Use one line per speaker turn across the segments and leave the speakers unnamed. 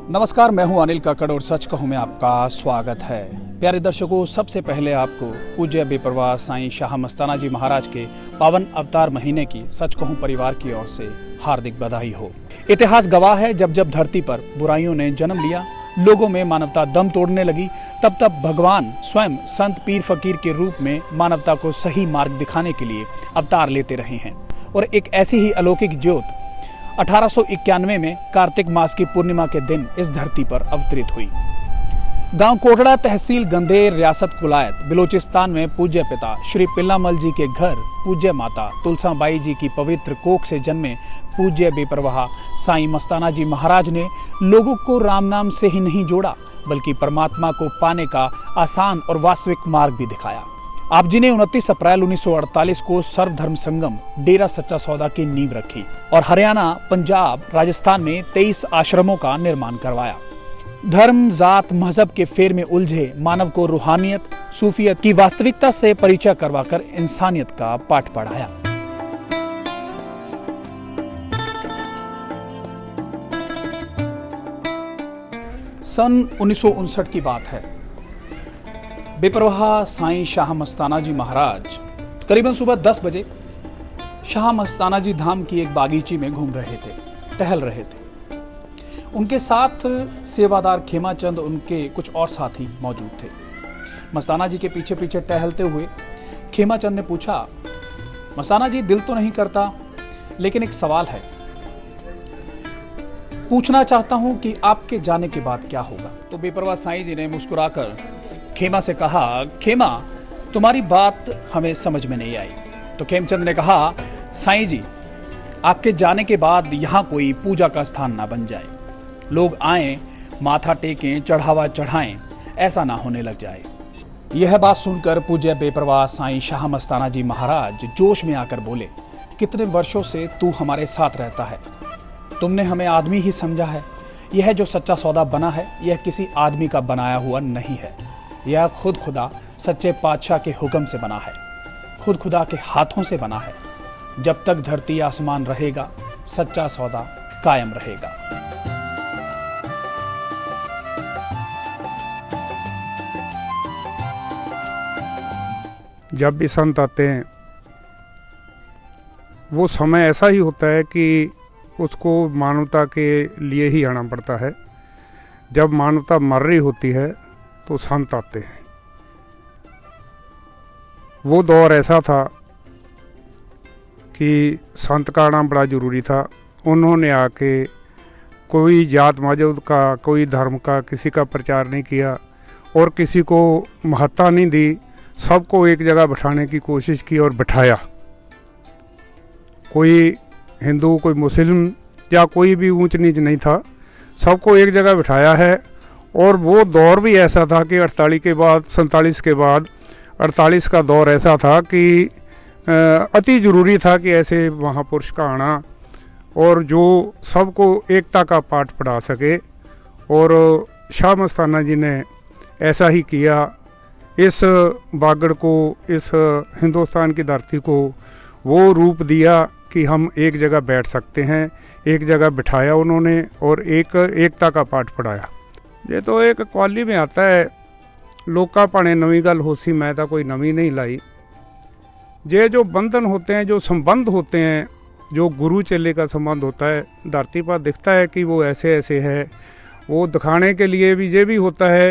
नमस्कार, मैं हूं अनिल काकड़ और सच कहूं में आपका स्वागत है। प्यारे दर्शकों, सबसे पहले आपको पूज्य बेपरवाह साईं शाह मस्ताना जी महाराज के पावन अवतार महीने की सच कहूं परिवार की ओर से हार्दिक बधाई हो। इतिहास गवाह है, जब जब धरती पर बुराइयों ने जन्म लिया, लोगों में मानवता दम तोड़ने लगी, तब तब भगवान स्वयं संत पीर फकीर के रूप में मानवता को सही मार्ग दिखाने के लिए अवतार लेते रहे हैं। और एक ऐसी ही अलौकिक ज्योत 1891 में कार्तिक मास की पूर्णिमा के दिन इस धरती पर अवतरित हुई। गांव कोटड़ा, तहसील गंदेर, रियासत कुलायत, बलूचिस्तान में पूज्य पिता श्री पिल्लामल जी के घर पूज्य माता तुलसाबाई जी की पवित्र कोख से जन्मे पूज्य बेपरवाह साईं मस्ताना जी महाराज ने लोगों को राम नाम से ही नहीं जोड़ा, बल्कि परमात्मा को पाने का आसान और वास्तविक मार्ग भी दिखाया। आप जी ने 29 अप्रैल 1948 को सर्वधर्म संगम डेरा सच्चा सौदा की नींव रखी और हरियाणा, पंजाब, राजस्थान में 23 आश्रमों का निर्माण करवाया। धर्म, जात, मजहब के फेर में उलझे मानव को रूहानियत, सूफियत की वास्तविकता से परिचय करवाकर इंसानियत का पाठ पढ़ाया। सन 1959 की बात है। बेपरवाह साईं शाह मस्ताना जी महाराज करीबन सुबह 10 बजे शाह मस्ताना जी धाम की एक बागीची में घूम रहे थे, टहल रहे थे। उनके साथ सेवादार खेमाचंद, उनके कुछ और साथी मौजूद थे। मस्ताना जी के पीछे पीछे टहलते हुए खेमाचंद ने पूछा, मस्ताना जी, दिल तो नहीं करता, लेकिन एक सवाल है, पूछना चाहता हूं कि आपके जाने के बाद क्या होगा। तो बेपरवाह साईं जी ने मुस्कुराकर खेमा से कहा, खेमा, तुम्हारी बात हमें समझ में नहीं आई। तो खेमचंद ने कहा, साईं जी, आपके जाने के बाद यहाँ कोई पूजा का स्थान ना बन जाए, लोग आएं, माथा टेकें, चढ़ावा चढ़ाएं, ऐसा ना होने लग जाए। यह बात सुनकर पूज्य बेपरवाह साईं शाह मस्ताना जी महाराज जोश में आकर बोले, कितने वर्षों से तू हमारे साथ रहता है, तुमने हमें आदमी ही समझा है। यह जो सच्चा सौदा बना है, यह किसी आदमी का बनाया हुआ नहीं है, यह खुद खुदा सच्चे पातशाह के हुक्म से बना है, खुद खुदा के हाथों से बना है। जब तक धरती आसमान रहेगा, सच्चा सौदा कायम रहेगा।
जब भी संत आते हैं, वो समय ऐसा ही होता है कि उसको मानवता के लिए ही आना पड़ता है। जब मानवता मर रही होती है तो संत आते हैं। वो दौर ऐसा था कि संत का आना बड़ा ज़रूरी था। उन्होंने आके कोई जात मजहब का, कोई धर्म का, किसी का प्रचार नहीं किया और किसी को महत्ता नहीं दी। सबको एक जगह बिठाने की कोशिश की और बिठाया। कोई हिंदू, कोई मुस्लिम या कोई भी ऊंच नीच नहीं था, सबको एक जगह बिठाया है। और वो दौर भी ऐसा था कि 48 के बाद, 47 के बाद, 48 का दौर ऐसा था कि अति ज़रूरी था कि ऐसे महापुरुष का आना और जो सबको एकता का पाठ पढ़ा सके। और शाह मस्ताना जी ने ऐसा ही किया। इस बागड़ को, इस हिंदुस्तान की धरती को वो रूप दिया कि हम एक जगह बैठ सकते हैं, एक जगह बिठाया उन्होंने और एकता का पाठ पढ़ाया। ये तो एक कवाली में आता है, लोका भाणे नवी गल होसी, मैं तो कोई नवी नहीं लाई। ये जो बंधन होते हैं, जो संबंध होते हैं, जो गुरु चेले का संबंध होता है, धरती पर दिखता है कि वो ऐसे ऐसे है। वो दिखाने के लिए भी ये भी होता है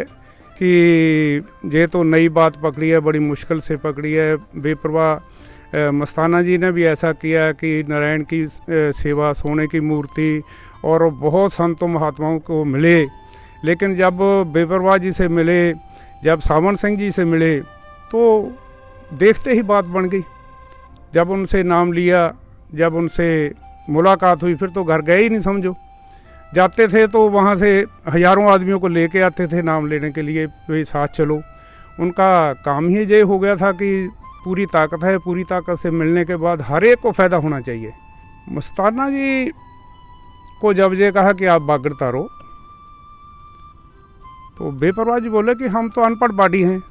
कि ये तो नई बात पकड़ी है, बड़ी मुश्किल से पकड़ी है। बेपरवाह मस्ताना जी ने भी ऐसा किया कि नारायण की सेवा, सोने की मूर्ति, और बहुत संतों महात्माओं को मिले। लेकिन जब बेपरवाह जी से मिले, जब सावन सिंह जी से मिले, तो देखते ही बात बन गई। जब उनसे नाम लिया, जब उनसे मुलाकात हुई, फिर तो घर गए ही नहीं समझो। जाते थे तो वहाँ से हज़ारों आदमियों को लेके आते थे नाम लेने के लिए, वे साथ चलो। उनका काम ही ये हो गया था कि पूरी ताकत है, पूरी ताकत से मिलने के बाद हर एक को फ़ायदा होना चाहिए। मस्ताना जी को जब ये कहा कि आप बागड़ तारो, तो बेपरवाह जी बोले कि हम तो अनपढ़ बाडी हैं,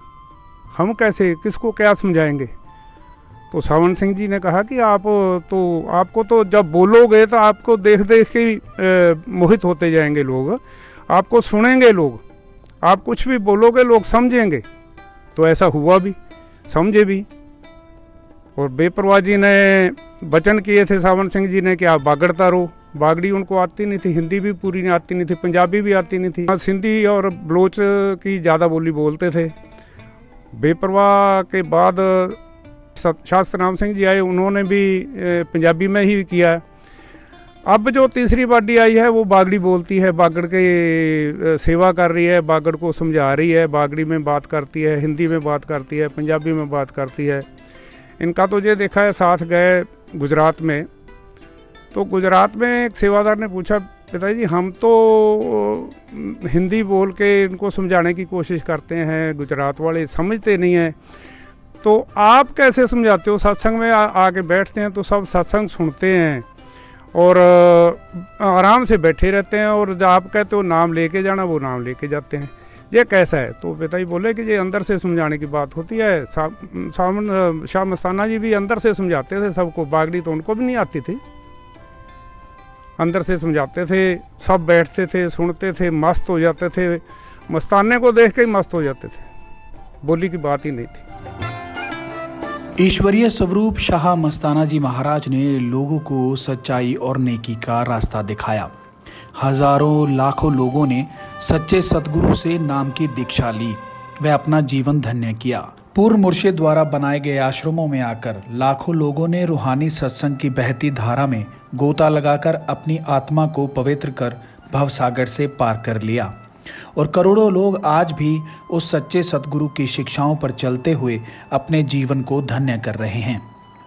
हम कैसे, किसको क्या समझाएंगे। तो सावन सिंह जी ने कहा कि आपको तो जब बोलोगे तो आपको देख देख के मोहित होते जाएंगे लोग। आपको सुनेंगे लोग, आप कुछ भी बोलोगे लोग समझेंगे। तो ऐसा हुआ भी, समझे भी। और बेपरवाह जी ने वचन किए थे सावन सिंह जी ने कि आप बागड़ता रहो। बागड़ी उनको आती नहीं थी, हिंदी भी पूरी नहीं आती नहीं थी, पंजाबी भी आती नहीं थी, सिंधी और बलोच की ज़्यादा बोली बोलते थे। बेपरवाह के बाद शास्त्र नाम सिंह जी आए, उन्होंने भी पंजाबी में ही किया। अब जो तीसरी बाडी आई है वो बागड़ी बोलती है, बागड़ के सेवा कर रही है, बागड़ को समझा रही है, बागड़ी में बात करती है, हिंदी में बात करती है, पंजाबी में बात करती है। इनका तो ये देखा है, साथ गए गुजरात में, तो गुजरात में एक सेवादार ने पूछा, पिताजी हम तो हिंदी बोल के इनको समझाने की कोशिश करते हैं, गुजरात वाले समझते नहीं हैं, तो आप कैसे समझाते हो? सत्संग में आके बैठते हैं तो सब सत्संग सुनते हैं और आराम से बैठे रहते हैं, और जब आप कहते हो नाम लेके जाना, वो नाम लेके जाते हैं, ये कैसा है? तो पिताजी बोले कि ये अंदर से समझाने की बात होती है। सावन शाह मस्ताना जी भी अंदर से समझाते थे सबको, बागड़ी तो उनको भी नहीं आती थी, अंदर से समझाते थे, सब बैठते थे, सुनते थे, मस्त हो जाते थे, मस्ताने को देख के ही मस्त हो जाते थे, बोली की बात ही नहीं थी।
ईश्वरीय स्वरूप शाह मस्ताना जी महाराज ने लोगों को सच्चाई और नेकी का रास्ता दिखाया। हजारों लाखों लोगों ने सच्चे सतगुरु से नाम की दीक्षा ली, वे अपना जीवन धन्य किया। पूर्व मुर्शिद द्वारा बनाए गए आश्रमों में आकर लाखों लोगों ने रूहानी सत्संग की बहती धारा में गोता लगाकर अपनी आत्मा को पवित्र कर भवसागर से पार कर लिया, और करोड़ों लोग आज भी उस सच्चे सतगुरु की शिक्षाओं पर चलते हुए अपने जीवन को धन्य कर रहे हैं।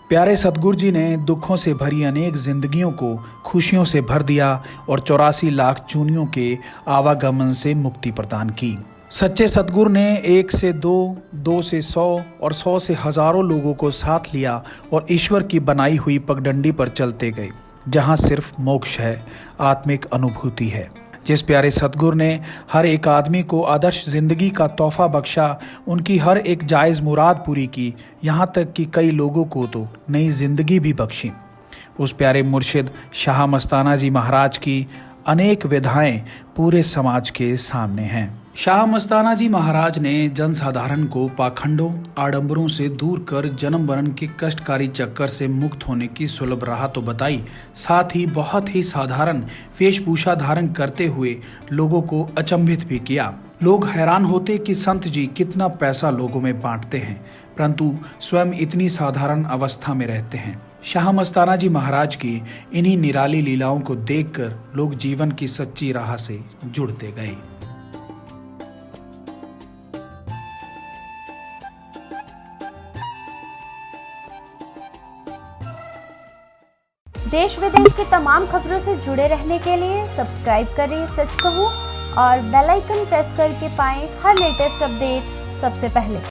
प्यारे सतगुरु जी ने दुखों से भरी अनेक जिंदगियों को खुशियों से भर दिया और 84 लाख चूनियों के आवागमन से मुक्ति प्रदान की। सच्चे सतगुरु ने 1 से 2, 2 से 100 और 100 से हजारों लोगों को साथ लिया और ईश्वर की बनाई हुई पगडंडी पर चलते गए, जहां सिर्फ मोक्ष है, आत्मिक अनुभूति है। जिस प्यारे सतगुरु ने हर एक आदमी को आदर्श जिंदगी का तोहफा बख्शा, उनकी हर एक जायज़ मुराद पूरी की, यहाँ तक कि कई लोगों को तो नई जिंदगी भी बख्शी। उस प्यारे मुर्शिद शाह मस्ताना जी महाराज की अनेक विधाएं पूरे समाज के सामने हैं। शाह मस्ताना जी महाराज ने जनसाधारण को पाखंडों आडंबरों से दूर कर जन्म मरण के कष्टकारी चक्कर से मुक्त होने की सुलभ राह तो बताई, साथ ही बहुत ही साधारण वेशभूषा धारण करते हुए लोगों को अचंभित भी किया। लोग हैरान होते कि संत जी कितना पैसा लोगों में बांटते हैं, परंतु स्वयं इतनी साधारण अवस्था में रहते हैं। शाह मस्ताना जी महाराज की इन्हीं निराली लीलाओं को देखकर लोग जीवन की सच्ची राह से जुड़ते गए।
देश विदेश की तमाम खबरों से जुड़े रहने के लिए सब्सक्राइब करें सच कहूं और बेल आइकन प्रेस करके पाएं हर लेटेस्ट अपडेट सबसे पहले।